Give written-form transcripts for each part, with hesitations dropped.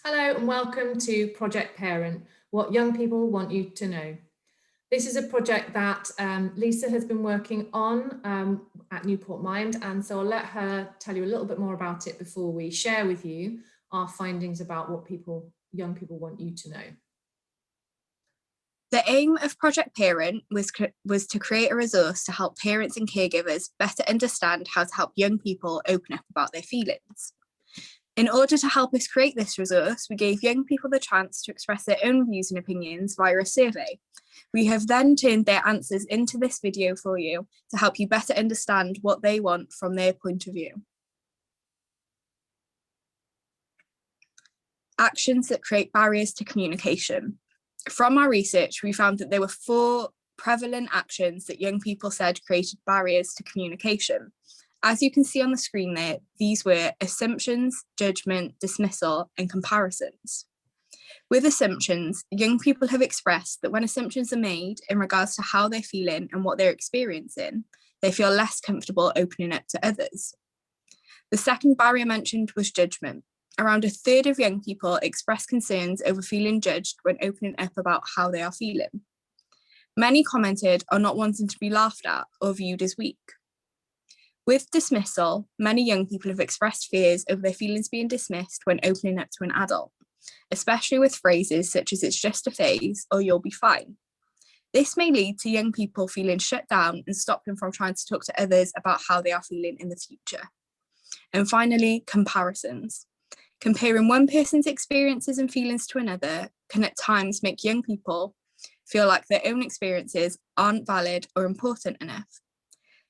Hello and welcome to Project Parent, what young people want you to know. This is a project that Lisa has been working on at Newport Mind, and so I'll let her tell you a little bit more about it before we share with you our findings about what young people want you to know. The aim of Project Parent was to create a resource to help parents and caregivers better understand how to help young people open up about their feelings. In order to help us create this resource, we gave young people the chance to express their own views and opinions via a survey. We have then turned their answers into this video for you to help you better understand what they want from their point of view. Actions that create barriers to communication. From our research, we found that there were 4 prevalent actions that young people said created barriers to communication. As you can see on the screen there, these were assumptions, judgment, dismissal, and comparisons. With assumptions, young people have expressed that when assumptions are made in regards to how they're feeling and what they're experiencing, they feel less comfortable opening up to others. The second barrier mentioned was judgment. Around a third of young people express concerns over feeling judged when opening up about how they are feeling. Many commented on not wanting to be laughed at or viewed as weak. With dismissal, many young people have expressed fears over their feelings being dismissed when opening up to an adult, especially with phrases such as "it's just a phase" or "you'll be fine." This may lead to young people feeling shut down and stop them from trying to talk to others about how they are feeling in the future. And finally, comparisons. Comparing one person's experiences and feelings to another can at times make young people feel like their own experiences aren't valid or important enough.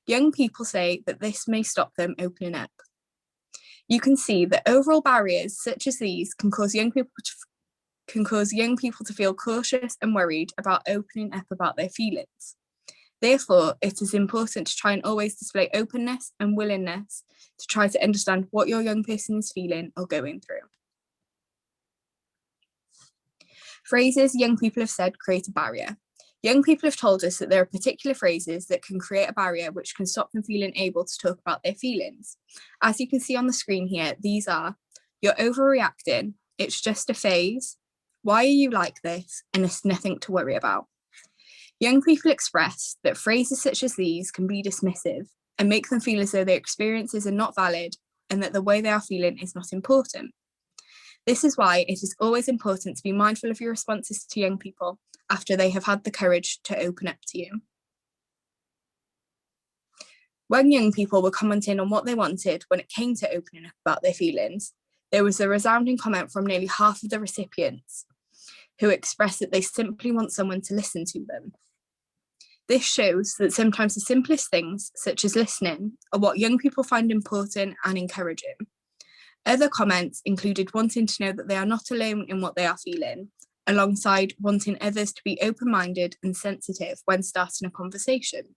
Young people say that this may stop them opening up. You can see that overall barriers such as these can cause young people to feel cautious and worried about opening up about their feelings. Therefore, it is important to try and always display openness and willingness to try to understand what your young person is feeling or going through. Phrases young people have said create a barrier. Young people have told us that there are particular phrases that can create a barrier which can stop them feeling able to talk about their feelings. As you can see on the screen here, these are: "You're overreacting," "It's just a phase," "Why are you like this?" and "It's nothing to worry about." Young people express that phrases such as these can be dismissive and make them feel as though their experiences are not valid and that the way they are feeling is not important. This is why it is always important to be mindful of your responses to young people after they have had the courage to open up to you. When young people were commenting on what they wanted when it came to opening up about their feelings, there was a resounding comment from nearly half of the recipients who expressed that they simply want someone to listen to them. This shows that sometimes the simplest things, such as listening, are what young people find important and encouraging. Other comments included wanting to know that they are not alone in what they are feeling, alongside wanting others to be open-minded and sensitive when starting a conversation.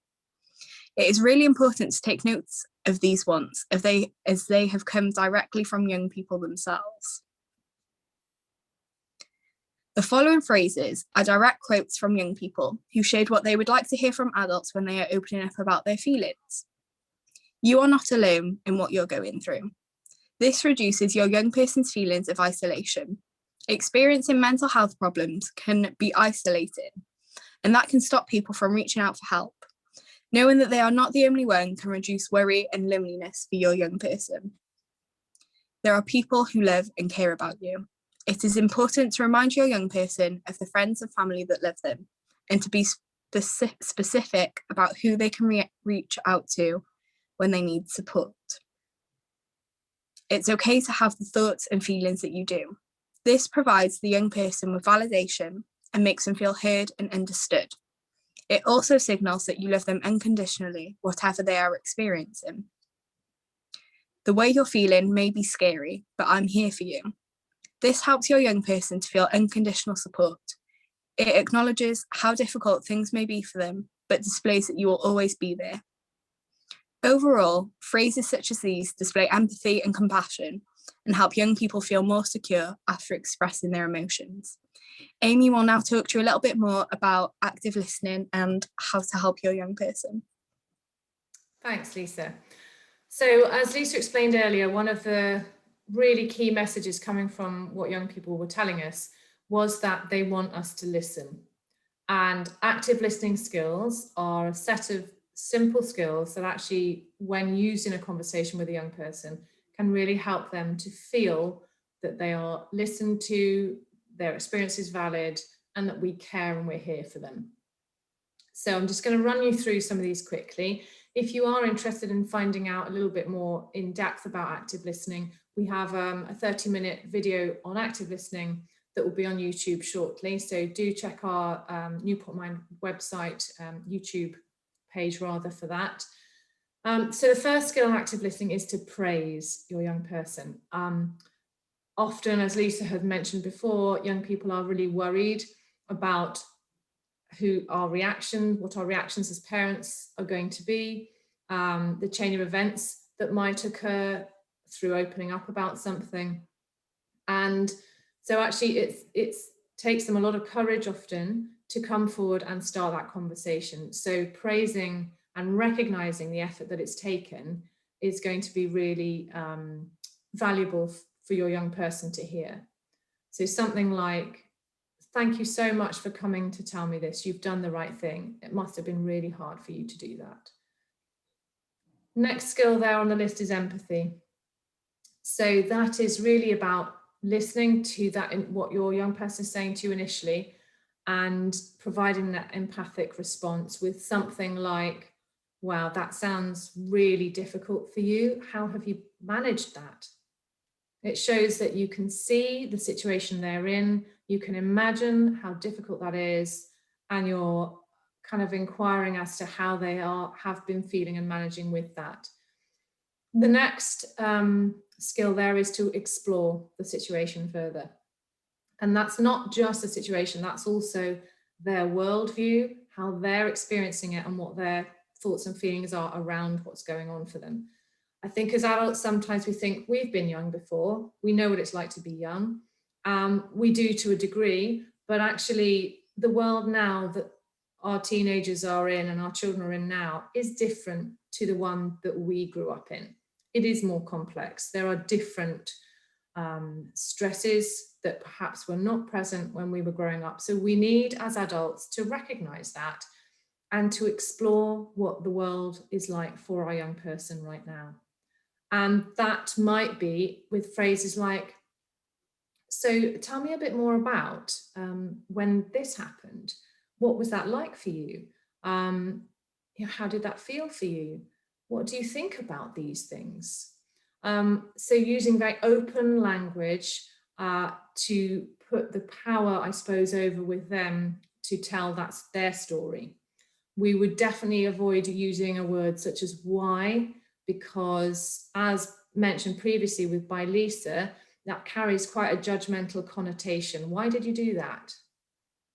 It is really important to take notes of these wants as they have come directly from young people themselves. The following phrases are direct quotes from young people who shared what they would like to hear from adults when they are opening up about their feelings. "You are not alone in what you're going through." This reduces your young person's feelings of isolation. Experiencing mental health problems can be isolating, and that can stop people from reaching out for help. Knowing that they are not the only one can reduce worry and loneliness for your young person. There are people who love and care about you. It is important to remind your young person of the friends and family that love them, and to be specific about who they can reach out to when they need support. It's okay to have the thoughts and feelings that you do. This provides the young person with validation and makes them feel heard and understood. It also signals that you love them unconditionally, whatever they are experiencing. "The way you're feeling may be scary, but I'm here for you." This helps your young person to feel unconditional support. It acknowledges how difficult things may be for them, but displays that you will always be there. Overall, phrases such as these display empathy and compassion and help young people feel more secure after expressing their emotions. Amy will now talk to you a little bit more about active listening and how to help your young person. Thanks, Lisa. So as Lisa explained earlier, one of the really key messages coming from what young people were telling us was that they want us to listen. And active listening skills are a set of simple skills that actually, when used in a conversation with a young person, can really help them to feel that they are listened to, their experience is valid, and that we care and we're here for them. So I'm just going to run you through some of these quickly. If you are interested in finding out a little bit more in depth about active listening, we have a 30-minute video on active listening that will be on YouTube shortly. So do check our Newport Mind website, YouTube page rather, for that. So the first skill in active listening is to praise your young person. Often, as Lisa had mentioned before, young people are really worried about what our reactions as parents are going to be, the chain of events that might occur through opening up about something. And so actually it takes them a lot of courage often to come forward and start that conversation. So praising and recognizing the effort that it's taken is going to be really valuable for your young person to hear. So something like, "Thank you so much for coming to tell me this. You've done the right thing. It must have been really hard for you to do that." Next skill there on the list is empathy. So that is really about listening to that, what your young person is saying to you initially, and providing that empathic response with something like, "Wow, that sounds really difficult for you. How have you managed that?" It shows that you can see the situation they're in, you can imagine how difficult that is, and you're kind of inquiring as to how they have been feeling and managing with that. The next skill there is to explore the situation further. And that's not just a situation, that's also their worldview, how they're experiencing it, and what their thoughts and feelings are around what's going on for them. I think as adults, sometimes we think we've been young before, we know what it's like to be young. We do to a degree, but actually the world now that our teenagers are in and our children are in now is different to the one that we grew up in. It is more complex. There are different stresses that perhaps were not present when we were growing up. So we need, as adults, to recognize that and to explore what the world is like for our young person right now. And that might be with phrases like, "So tell me a bit more about when this happened. What was that like for you? How did that feel for you? What do you think about these things?" So using very open language to put the power, I suppose, over with them to tell that's their story. We would definitely avoid using a word such as "why," because as mentioned previously by Lisa, that carries quite a judgmental connotation. Why did you do that?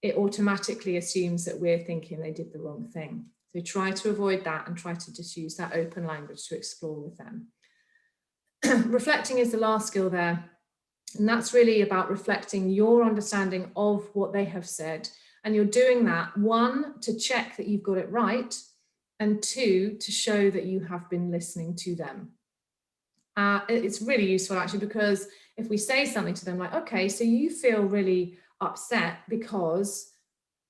It automatically assumes that we're thinking they did the wrong thing. So try to avoid that and try to just use that open language to explore with them. Reflecting is the last skill there. And that's really about reflecting your understanding of what they have said. And you're doing that, one, to check that you've got it right, and two, to show that you have been listening to them. It's really useful actually, because if we say something to them like, "Okay, so you feel really upset because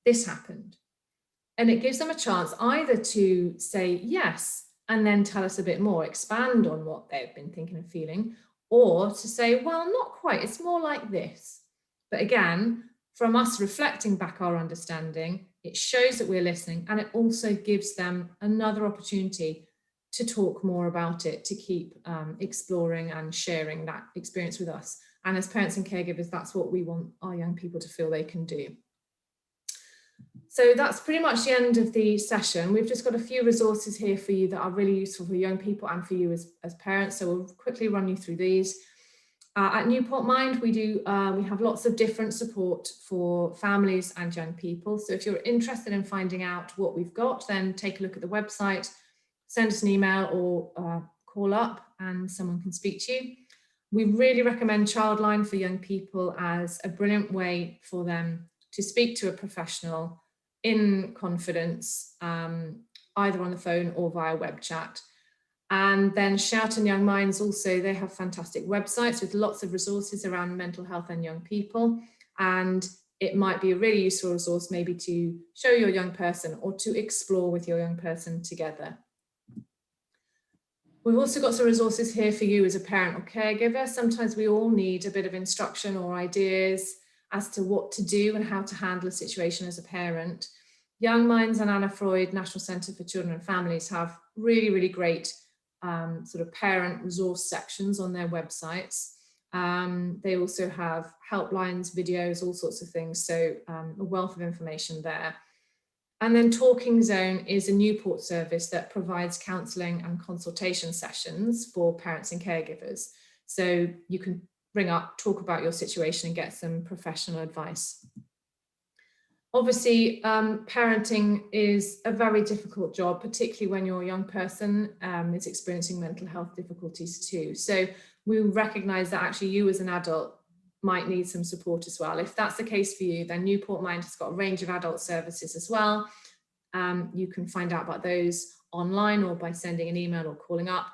this happened," and it gives them a chance either to say yes and then tell us a bit more, expand on what they've been thinking and feeling, or to say, "Well, not quite, it's more like this." But again, from us reflecting back our understanding, it shows that we're listening, and it also gives them another opportunity to talk more about it, to keep exploring and sharing that experience with us. And as parents and caregivers, that's what we want our young people to feel they can do. So that's pretty much the end of the session. We've just got a few resources here for you that are really useful for young people and for you as parents. So we'll quickly run you through these. At Newport Mind, we have lots of different support for families and young people. So if you're interested in finding out what we've got, then take a look at the website, send us an email or call up and someone can speak to you. We really recommend Childline for young people as a brilliant way for them to speak to a professional in confidence, either on the phone or via web chat. And then Shout and Young Minds also, they have fantastic websites with lots of resources around mental health and young people. And it might be a really useful resource maybe to show your young person or to explore with your young person together. We've also got some resources here for you as a parent or caregiver. Sometimes we all need a bit of instruction or ideas as to what to do and how to handle a situation as a parent. Young Minds and Anna Freud National Centre for Children and Families have really, really great sort of parent resource sections on their websites. They also have helplines, videos, all sorts of things. So a wealth of information there. And then Talking Zone is a Newport service that provides counselling and consultation sessions for parents and caregivers. So you can ring up, talk about your situation and get some professional advice. Obviously, parenting is a very difficult job, particularly when your young person is experiencing mental health difficulties too. So we recognise that actually you as an adult might need some support as well. If that's the case for you, then Newport Mind has got a range of adult services as well. You can find out about those online or by sending an email or calling up.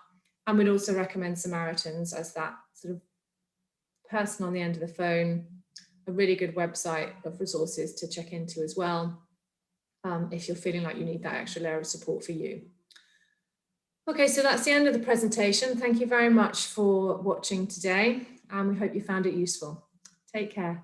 And we'd also recommend Samaritans as that sort of person on the end of the phone, a really good website of resources to check into as well, if you're feeling like you need that extra layer of support for you. Okay, so that's the end of the presentation. Thank you very much for watching today, and we hope you found it useful. Take care.